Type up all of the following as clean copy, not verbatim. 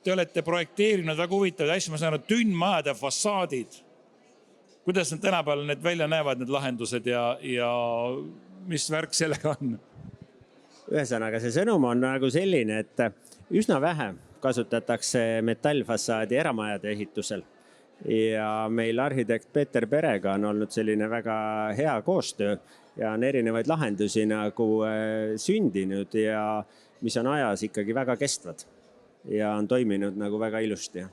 te olete projekteerinud väga huvitavaid asju, ma saan aru, tünnmajade fassaadid. Kuidas need tänapäeval need välja näevad, need lahendused ja mis värk sellega on? Ühesõnaga, see sõnum on nagu selline, et üsna vähe kasutatakse metallfassaadi eramajade ehitusel. Ja meil arhitekt Peeter Perega on olnud selline väga hea koostöö ja on erinevaid lahendusi nagu sündinud ja mis on ajas ikkagi väga kestvad ja on toiminud nagu väga ilusti.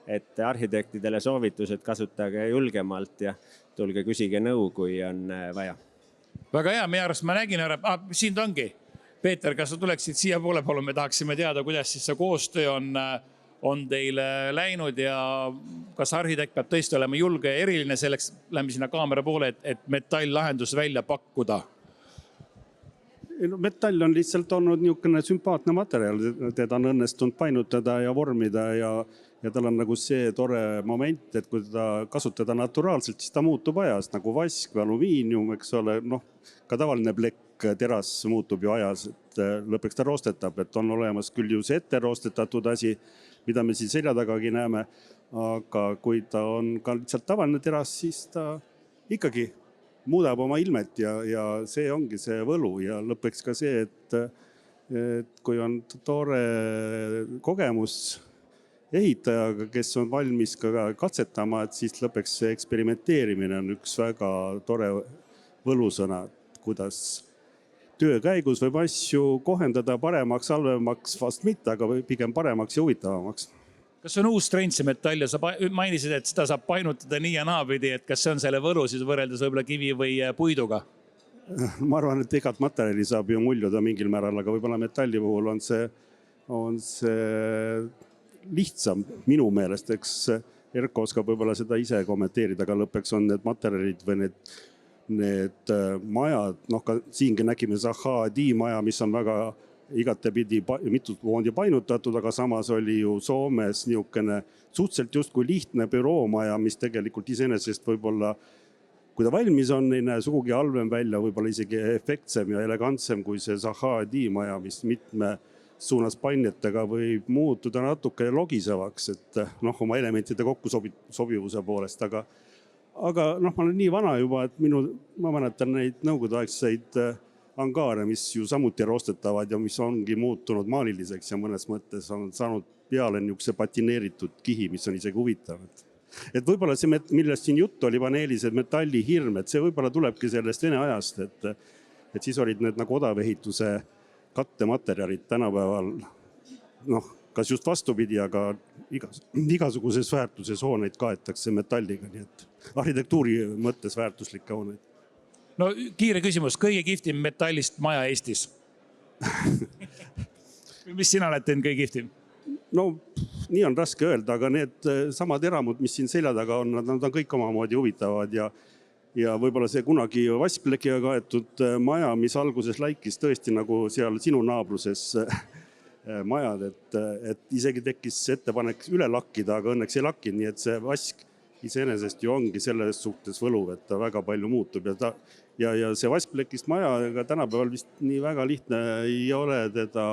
Et arhitektidele soovitused kasutage julgemalt ja tulge küsige nõu, kui on vaja. Väga hea, meie arvast ma nägin ära, siin ta ongi. Peeter, kas sa tuleksid siia poole palun, me tahaksime teada, kuidas siis see koostöö on teile läinud ja kas arhitekt peab tõesti olema julge ja eriline selleks, lähme sinna kaamera poole, et metall-lahendus välja pakkuda? Metall on lihtsalt olnud niisugune sümpaatne materjal, teda on õnnestunud painutada ja vormida ja tal on nagu see tore moment, et kui teda kasutada naturaalselt, siis ta muutub ajas, nagu vask või alumiinium, eks ole, ka tavaline plekk, teras muutub ju ajas, et lõpuks ta roostetab, et on olemas küll ju see ette roostetatud asi, mida me siin selja tagagi näeme, aga kui ta on ka lihtsalt tavaline teras, siis ta ikkagi muudab oma ilmet ja see ongi see võlu ja lõpuks ka see, et kui on tore kogemus ehitajaga, kes on valmis ka katsetama, et siis lõpuks see eksperimenteerimine on üks väga tore võlusõna, kuidas töö käigus võib asju kohendada paremaks, halvemaks vast mitte, aga pigem paremaks ja huvitavamaks. Kas on uus trend see metall ja sa mainisid, et seda saab painutada nii ja naapidi, et kas see on selle võlu siis võrreldes võib-olla kivi või puiduga? Ma arvan, et igat materjali saab ju muljuda mingil määral, aga võib-olla metalli puhul on see lihtsam minu meelest, eks Erko oskab võib-olla seda ise kommenteerida, aga lõpuks on need materjalid või need majad, ka siingi nägime Zaha-Adi maja, mis on väga igatepidi mitut moondi painutatud, aga samas oli ju Soomes niisugune suhteliselt justkui lihtne büroomaja, mis tegelikult iseenesest võib-olla, kui ta valmis on, ei näe sugugi halvem välja, võib-olla isegi efektsem ja elegantsem kui see Zaha-Adi maja, mis mitme suunas painetega võib muutuda natuke logisevaks, et oma elementide kokku sobivuse poolest, aga ma olen nii vana juba, et ma mäletan neid nõukogudeaegseid angaare, mis ju samuti roostetavad ja mis ongi muutunud maaliliseks ja mõnes mõttes on saanud peale niisuguse patineeritud kihi, mis on isegi huvitav. Et võib-olla see, millest siin juttu oli paneelised metallihirm, et see võib-olla tulebki sellest Vene ajast, et siis olid need nagu odavehituse kattematerjalid tänapäeval, kas just vastupidi, aga igasuguses väärtuses hooneid kaetakse metalliga, nii et arhitektuuri mõttes väärtuslikke hooneid. No kiire küsimus, kõige kihvtim metallist maja Eestis? Mis sina oled teinud kõige kihvtim? Nii on raske öelda, aga need samad eramud, mis siin selja taga on, nad on kõik omamoodi huvitavad ja võib-olla see kunagi vaskplekiga kaetud maja, mis alguses laikis tõesti nagu seal sinu naabruses majad, et isegi tekkis ettepanek üle lakkida, aga õnneks ei lakkinud, nii et see vask iseenesest ju ongi selles suhtes võluv, et ta väga palju muutub ja see vaskplekist maja, aga tänapäeval vist nii väga lihtne ei ole teda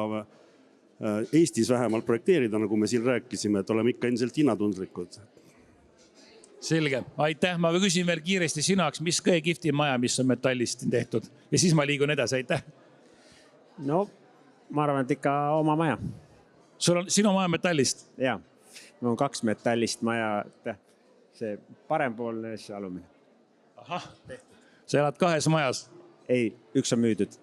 Eestis vähemalt projekteerida, nagu me siin rääkisime, et oleme ikka endiselt hinnatundlikud. Selge, aitäh, ma küsin veel kiiresti sinaks, mis kõige kihvtim maja, mis on metallist tehtud ja siis ma liigun edasi, aitäh. Ma arvan, et ikka oma maja. Sinu maja metallist? Jaa, mul on 2 metallist maja, see parempoolne ja alumine. Ahah, sa elad 2 majas? Ei, 1 on müüdud.